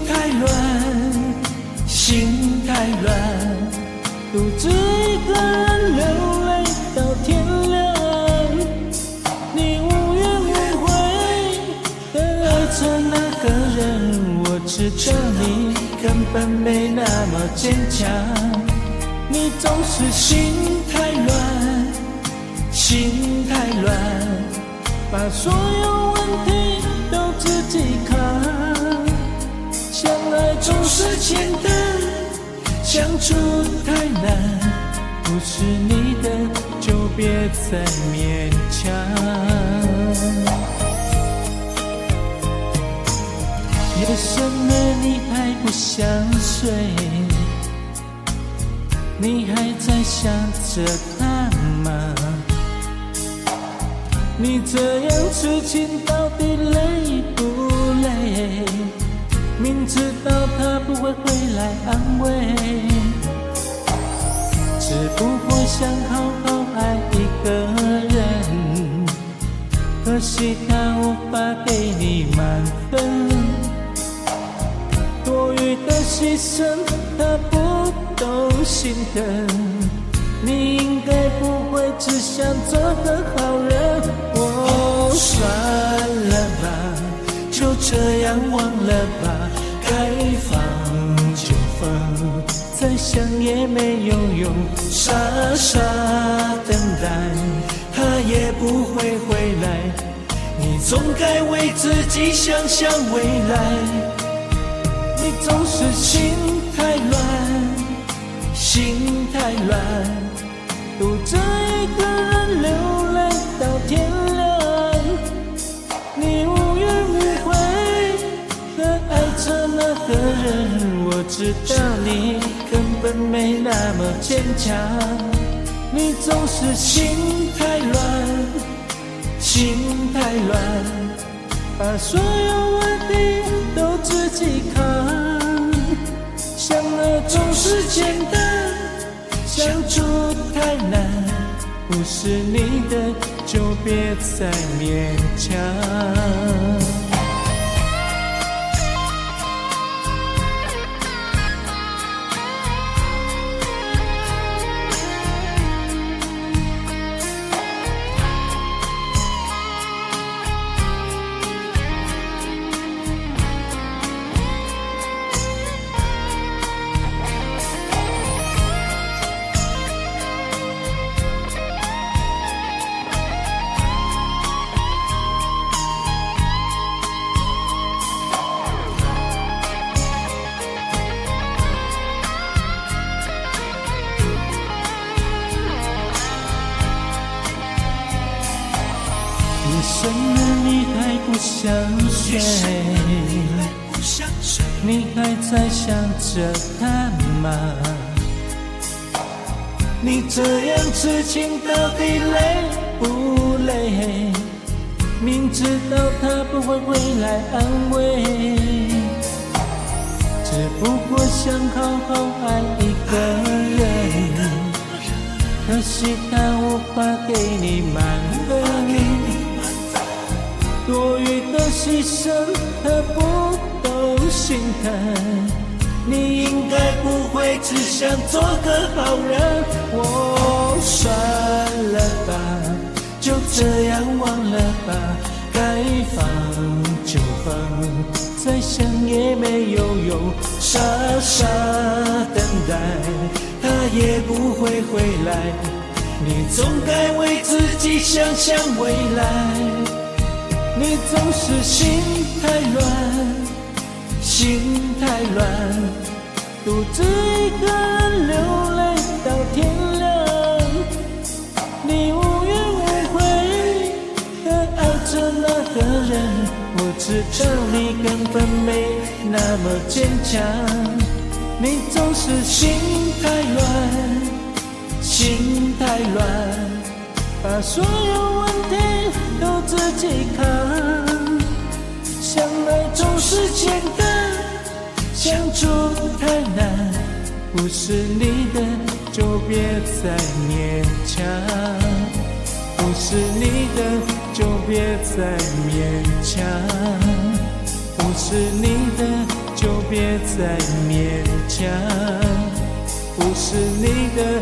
太乱，心太乱，独自一个人流泪到天亮。你无怨无悔的爱着那个人，我知道你根本没那么坚强。你总是心太乱，心太乱，把所有问题都自己扛。相爱总是简单，相处太难，不是你的就别再勉强。夜深了你还不想睡，你还在想着他吗？你这样痴情到底累不累？明知道他不会回来安慰，只不过想好好爱一个人，可惜他无法给你满分，多余的牺牲他不懂心疼。你应该不会只想做个好人，算了吧，就这样忘了吧，该放就放，再想也没有用，傻傻等待，他也不会回来，你总该为自己想想未来。你总是心太乱，心太乱，独自一个人流泪到天亮。你无怨无悔的爱着那个人，我知道你根本没那么坚强。你总是心太乱，心太乱，把所有问题都自己扛。相爱总是简单，相处太难，不是你的就别再勉强。夜深了你还不想睡，你还在想着他吗？你这样痴情到底累不累？明知道他不会回来安慰，只不过想好好爱一个人，可惜他无法给你满分，多余的牺牲他不懂心疼。你应该不会只想做个好人，算了吧，就这样忘了吧，该放就放，再想也没有用，傻傻等待，他也不会回来，你总该为自己想想未来。你总是心太乱，心太乱，独自一个人流泪到天亮。你无怨无悔的爱着那个人，我知道你根本没那么坚强。你总是心太乱，心太乱，把所有问题都自己扛。相爱总是简单，相处太难，不是你的就别再勉强，不是你的就别再勉强，不是你的就别再勉强，不是你的